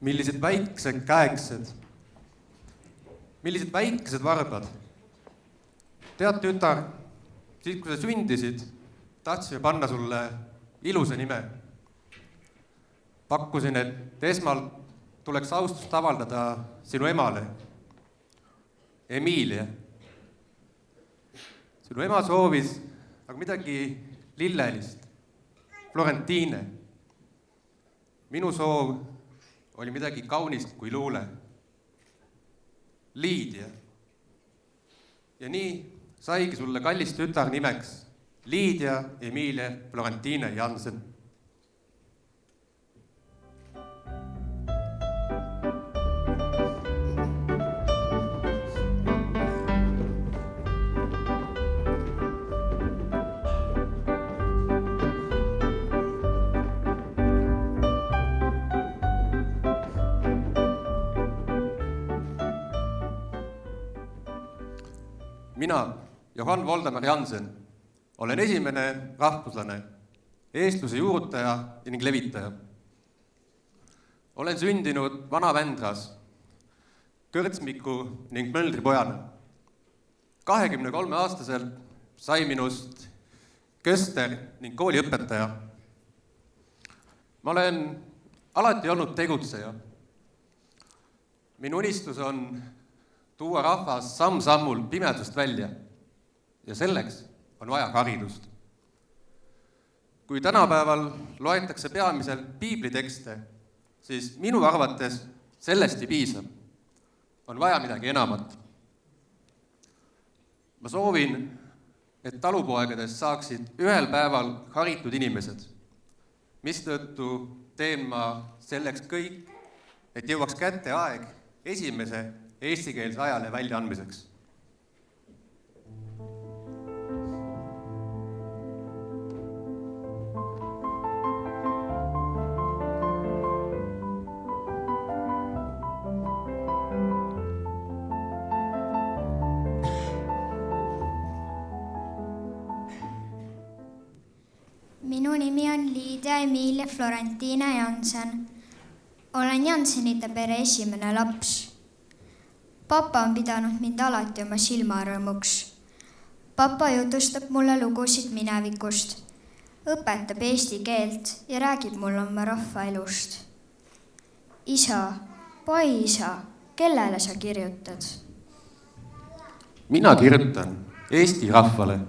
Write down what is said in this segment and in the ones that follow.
millised väiksed käeksed, millised väikesed varbad. Tead, tütar, siis kui sa sündisid, tahtsime panna sulle ilusa nime. Pakkusin, et esmalt tuleks austust avaldada sinu emale, Emilia. Sinu ema soovis aga midagi lillelist, Florentine. Minu soov oli midagi kaunist kui luule, Liidia. Ja nii saigi sulle kallis tütar nimeks Liidia Emilia Florentine Jansen. Mina, Johan Voldemar Jansen, olen esimene rahvuslane, eestluse juurutaja ning levitaja. Olen sündinud Vana-Vändras, kõrtsmiku ning möldripojana. 23-aastaselt sai minust köster ning kooliõpetaja. Ma olen alati olnud tegutseja. Minu unistus on tuua rahvas samm-sammul pimedust välja ja selleks on vaja haridust. Kui tänapäeval loetakse peamiselt piiblitekste, siis minu arvates sellest ei piisa. On vaja midagi enamat. Ma soovin, et talupoegadest saaksid ühel päeval haritud inimesed, mistõttu teen ma selleks kõik, et jõuaks kätte aeg esimese eestikeelse ajale väljaandmiseks. Minu nimi on Liidia Emilia Florentine Jansen. Olen Jansenite pere esimene laps. Papa on pidanud mind alati oma silmarõõmuks. Papa jutustab mulle lugusid minevikust, õpetab eesti keelt ja räägib mulle oma rahva elust. Isa, pai isa, kellele sa kirjutad? Mina kirjutan Eesti rahvale,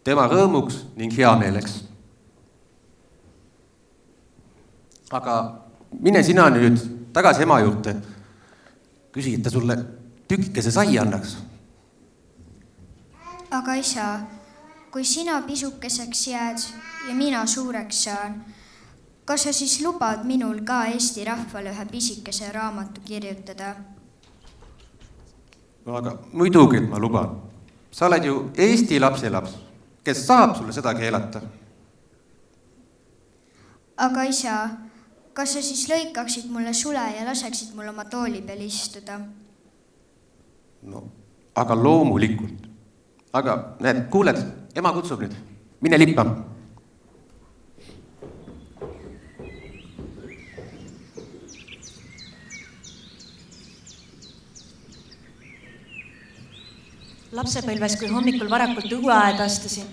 tema rõõmuks ning heameeleks. Aga mine sina nüüd tagasi ema juurde, küsi, et ta sulle tükikese sai annaks. Aga isa, kui sina pisukeseks jääd ja mina suureks saan, kas sa siis lubad minul ka Eesti rahvale ühe pisikese raamatu kirjutada? Aga muidugi, et ma luban. Sa oled ju Eesti lapselaps, kes saab sulle seda keelata. Aga isa, kas sa siis lõikaksid mulle sule ja laseksid mul oma tooli peal istuda? No, aga loomulikult. Aga näed, kuuled, ema kutsub nüüd. Mine lippa. Lapsepõlves, kui hommikul varakult õueaed astusin,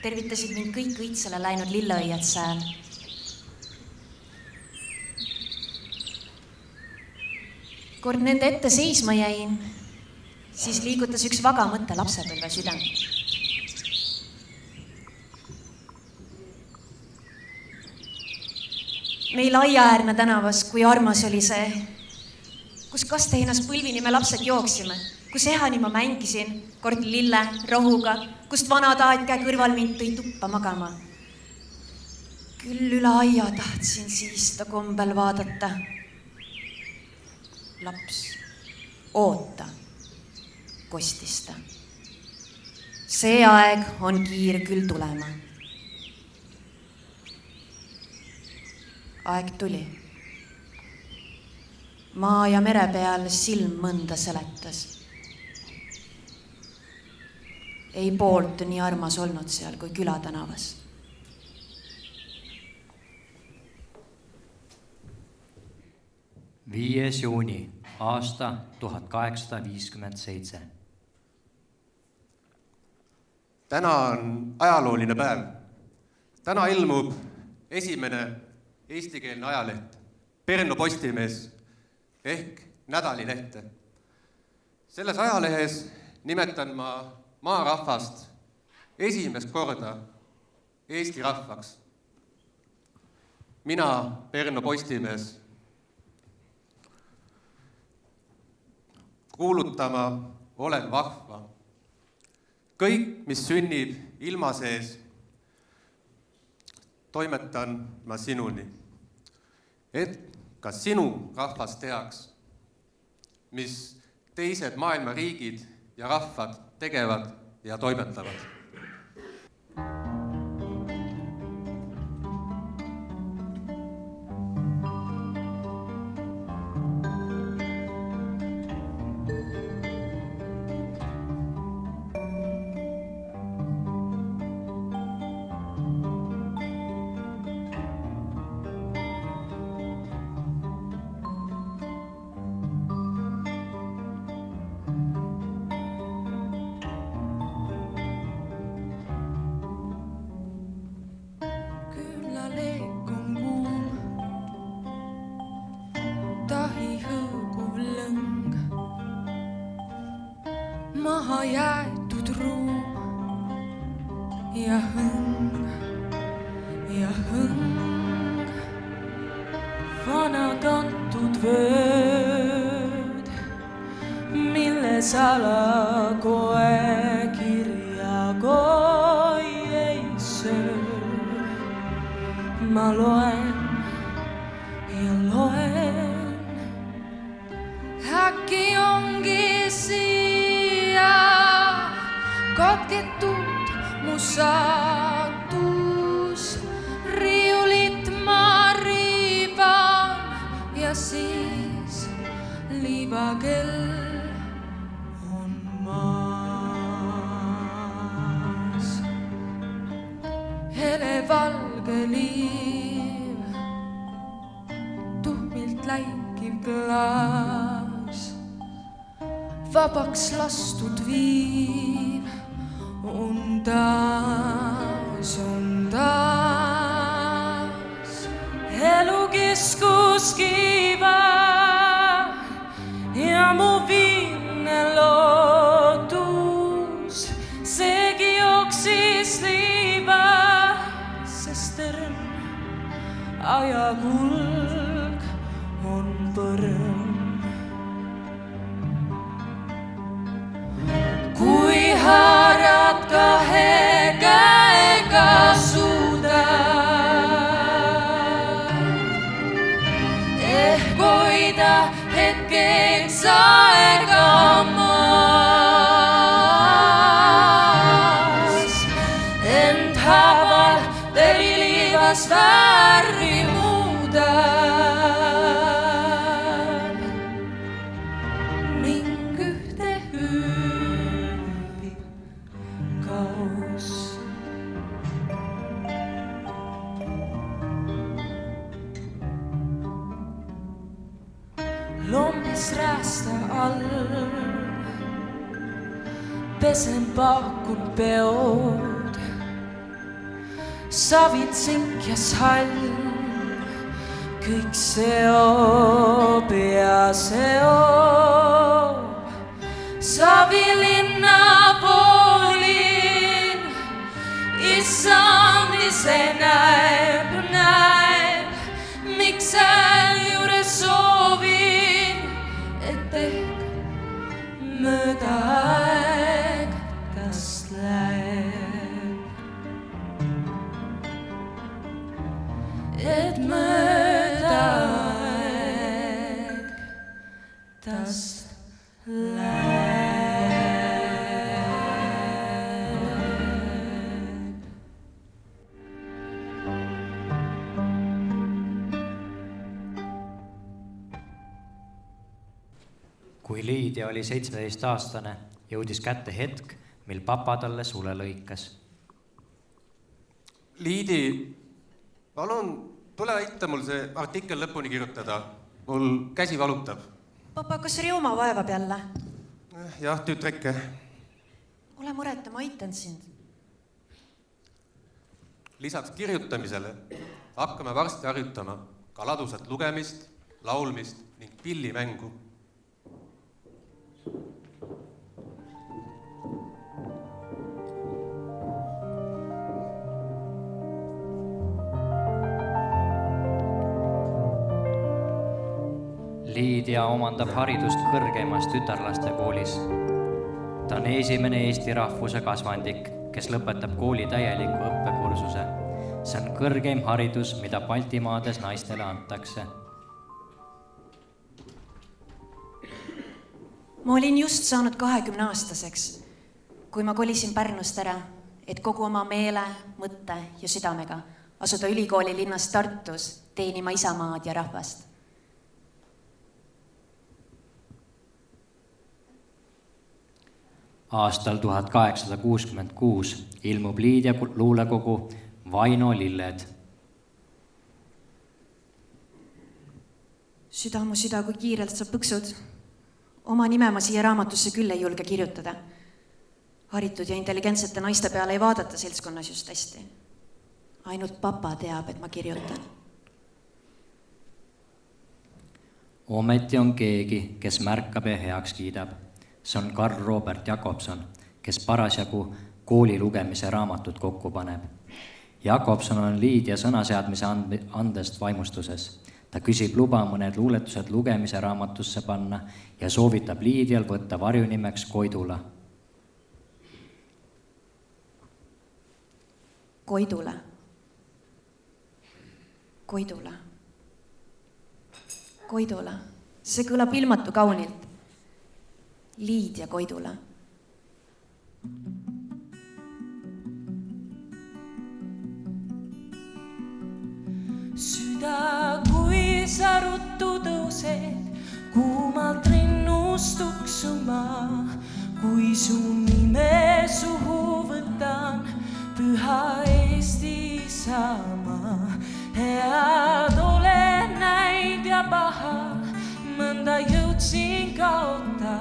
tervitasid mind kõik õitsele läinud lilleõiad sääl. Kord nende ette seisma jäin, siis liigutas üks vaga mõte lapsepõlve südant. Meil Aiaäärne tänavas, kui armas oli see, kus Kasteheinas põlvini me lapsed jooksime, kus ehani ma mängisin, kord lille, rohuga, kust vana taat käe kõrval mind tõi tuppa magama. Küll üle aia tahtsin siis ta kombel vaadata. Laps, oota, kostis ta. See aeg on kiir küll tulema. Aeg tuli. Maa ja mere peal silm mõnda seletas. Ei poolt nii armas olnud seal kui külatänavas. 5. juuni aasta 1857. Täna on ajalooline päev. Täna ilmub esimene eestikeelne ajaleht, Pärnu Postimees ehk nädalilehte. Selles ajalehes nimetan ma maarahvast esimest korda Eesti rahvaks. Mina, Pärnu Postimees, kuulutama olen vahva. Kõik, mis sünnib ilma sees, toimetan ma sinuni, et ka sinu rahvas teaks, mis teised maailma riigid ja rahvad tegevad ja toimetavad. Maha jäetud ruum ja hõng, vanad antud vööd, milles alakoe kirja koi ei söö. Ma loen ja loen, äkki ongi katketud mu saatus, riiulit ma riivan ja siis liivakell on maas. Helevalge liiv, tuhmilt läikiv klaas, vabaks lastud viiv on taas elukeskus kiiva ja mu viimne lootus, seegi jooksis liiva, sest õrn ajakulg on põrm. Kui haarad kahe käega suudad, ehk hoida hetkeks aega maas, ent haaval veriliivas värvi muudab ning ühte hüübib kaos. Lommis räästa all pesen paakun peod, savid sinkjas hall, kõik seob ja seob. Savilinna poolin, issand ise näeb, miks seal juures soovin, et ehk mööda aeg tast läheb, et mööda aeg tast läheb. Kui Liidia oli 17-aastane, jõudis kätte hetk, mil papa talle sule lõikas. Liidi, palun tule aita mul see artikkel lõpuni kirjutada. mul käsi valutab. Papa, kas reuma vaevab jälle? Jah, tütreke. Ole mureta, ma aitan sind. Lisaks kirjutamisele hakkame varsti harjutama ka ladusat lugemist, laulmist ning pillimängu. Liidia omandab haridust kõrgeimas tütarlaste koolis. Ta on esimene Eesti rahvuse kasvandik, kes lõpetab kooli täieliku õppekursuse. See on kõrgeim haridus, mida Baltimaades naistele antakse. Ma olin just saanud 20-aastaseks, kui ma kolisin Pärnust ära, et kogu oma meele, mõtte ja südamega asuda ülikooli linnas Tartus teenima isamaad ja rahvast. Aastal 1866 ilmub Liidia luulekogu Vaino lilled. Süda mu süda, kui kiirelt sa põksud. Oma nime ma siia raamatusse küll ei julge kirjutada. Haritud ja intelligentsete naiste peale ei vaadata seltskonnas just hästi. Ainult papa teab, et ma kirjutan. Ometi on keegi, kes märkab ja heaks kiidab. See on Karl Robert Jakobson, kes parasjagu kooli lugemise raamatut kokku paneb. Jakobson on Liidia sõnaseadmise andest vaimustuses. Ta küsib luba mõned luuletused lugemise raamatusse panna ja soovitab Liidial võtta varjunimeks Koidula. Koidula. Koidula. Koidula. See kõlab ilmatu kaunilt. Liidia Koidula. Süda, kui sa ruttu tõused, kuumalt rinnust tuksuma, kui su nime suhu võtan, püha Eesti sama. Head olen näid ja paha, mõnda jõudsin kaota,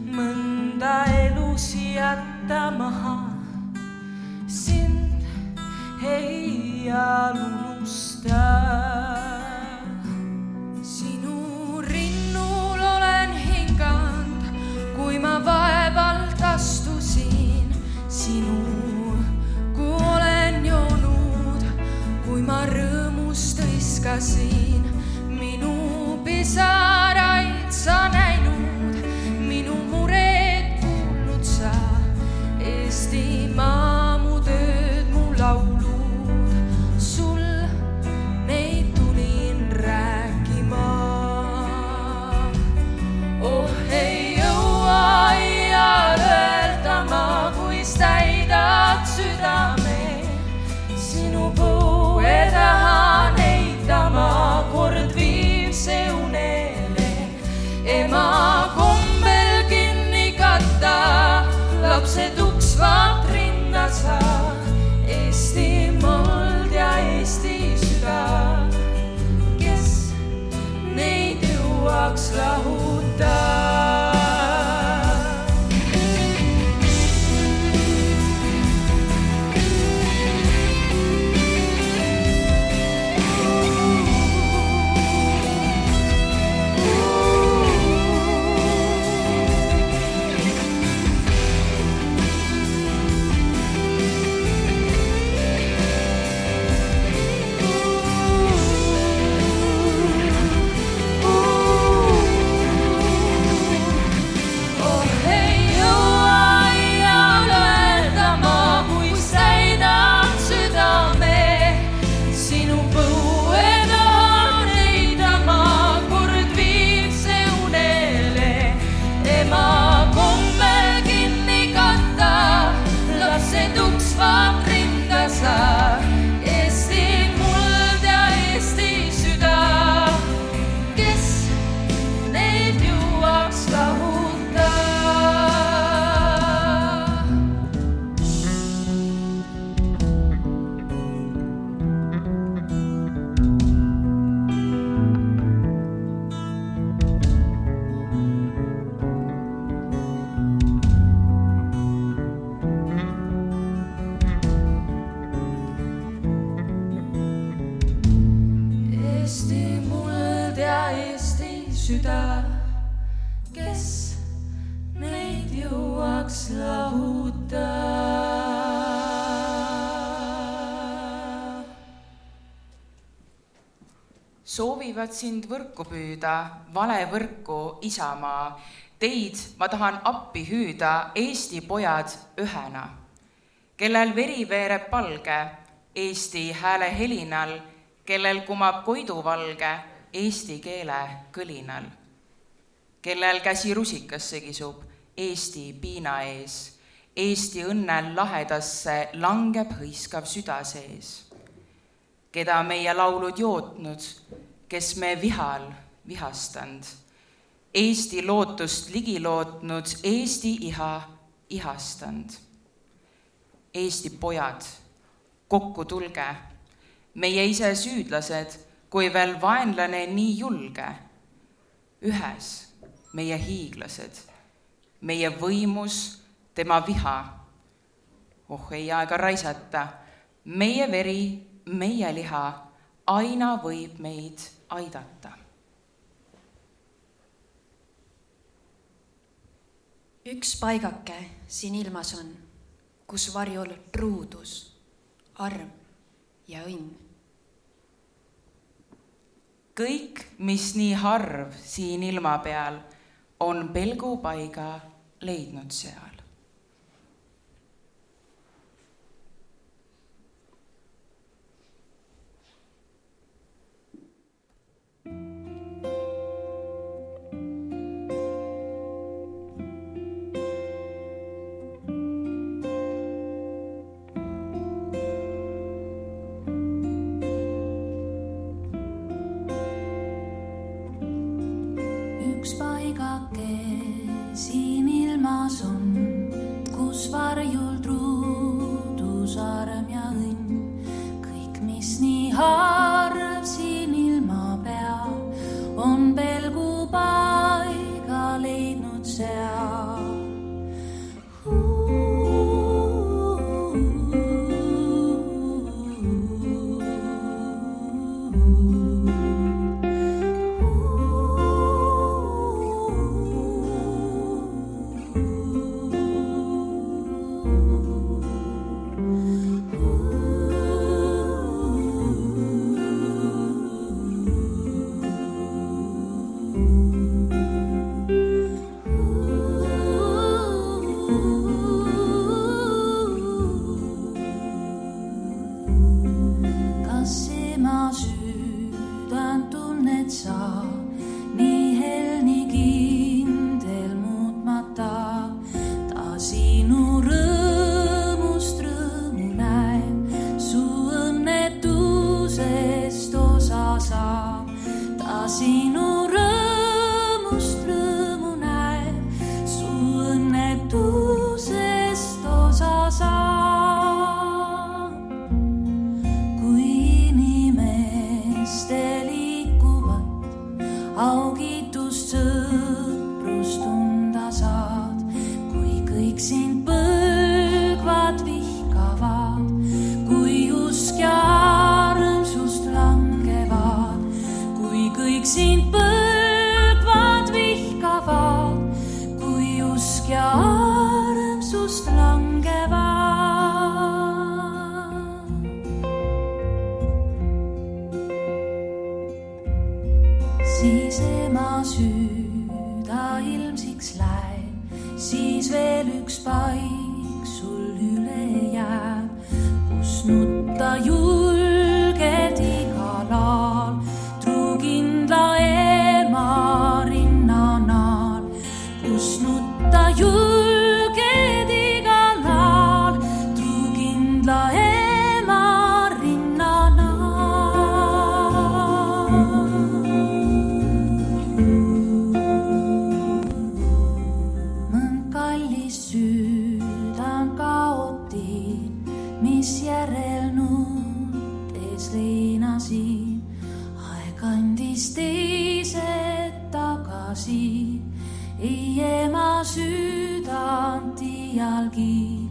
mõnda elus jätta maha. Sind ei alusta. Sinu rinnul olen hinganud, kui ma vaevalt astusin. Sinu, kui olen joonud, kui ma rõõmust hõiskasin. Minu pisaraid sa näinud, minu mured kuulnud sa. Eestimaa mu tööd, mu laulud, sul neid tulin rääkima. Oh, ei jõua iial öelda ma, kui täidad südame. Sinu põue tahan eitama, kord viib see unele. Ema kombel kinni katta, lapsed uksvad rinda sa. Eesti mald ja Eesti süda, kes neid jõuaks lahuta. Eesti süda, kes neid jõuaks lahuta. Soovivad sind võrku püüda, vale võrku Isamaa. Teid ma tahan appi hüüda, Eesti pojad ühena, kellel veri veereb palge Eesti hääle helinal, kellel kumab koiduvalge eesti keele kõlinal, kellel käsi rusikasse kisub Eesti piina ees, Eesti õnnel lahedasse langeb hõiskav süda sees, keda meie laulud jootnud, kes me vihal vihastanud, Eesti lootust ligi lootnud, Eesti iha ihastand. Eesti pojad, kokku tulge, meie ise süüdlased, kui veel vaenlane nii julge. Ühes meie hiiglased, meie võimus, tema viha. Oh, ei aega raisata, meie veri, meie liha, aina võib meid aidata. Üks paigake siin ilmas on, kus varjul truudus, arm ja õnn. Kõik, mis nii harv siin ilma peal, on pelgupaiga leidnud seal. Üks paigake siin ilmas on, kus varjul truudus arm ja õnn. Kõik, mis nii harv siin ilma peal, on pelgupaiga leidnud seal. Augitust sõprust tunda saad, kui kõik sind põlgvad vihkavad, kui usk ja armsust langevad, kui kõik sind põlgvad vihkavad, kui usk ja armsust langevad. Siis ema süda ilmsiks läheb, siis veel üks paik sul üle jääb, kus nutta julged igal aal, truukindla ema rinnanaal, kus nutta julged igal aal, truukindla ema rinnanaal. Sydän kaottiin, mis järel nuutes liinasin. Aeg andis teised tagasi, ei ema sydant iialgi.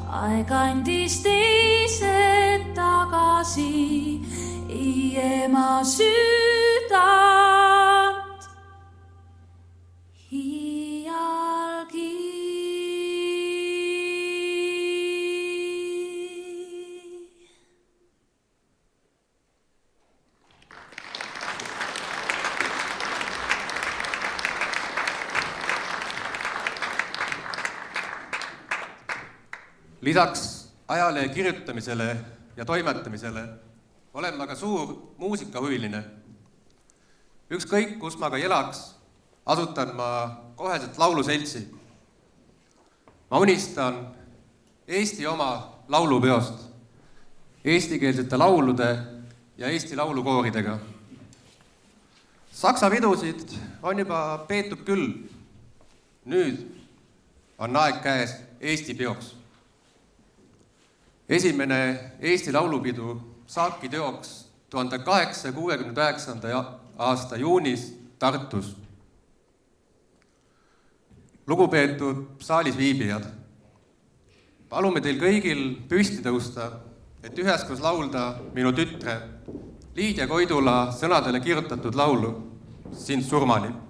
Aeg andis teised tagasi, ei ema sydant. Lisaks ajalee kirjutamisele ja toimetamisele olen ma ka suur muusikahuviline. Ükskõik, kus ma ka elaks, asutan ma koheselt lauluseltsi. Ma unistan Eesti oma laulupeost, eestikeelsete laulude ja Eesti laulukooridega. Saksa pidusid on juba peetud küll. Nüüd on aeg käes Eesti peoks. Esimene Eesti laulupidu saabki teoks 1869. aasta juunis Tartus. Lugupeetud saalis viibijad, palume teil kõigil püsti tõusta, et üheskoos laulda minu tütre Liidia Koidula sõnadele kirjutatud laulu Sind surmani.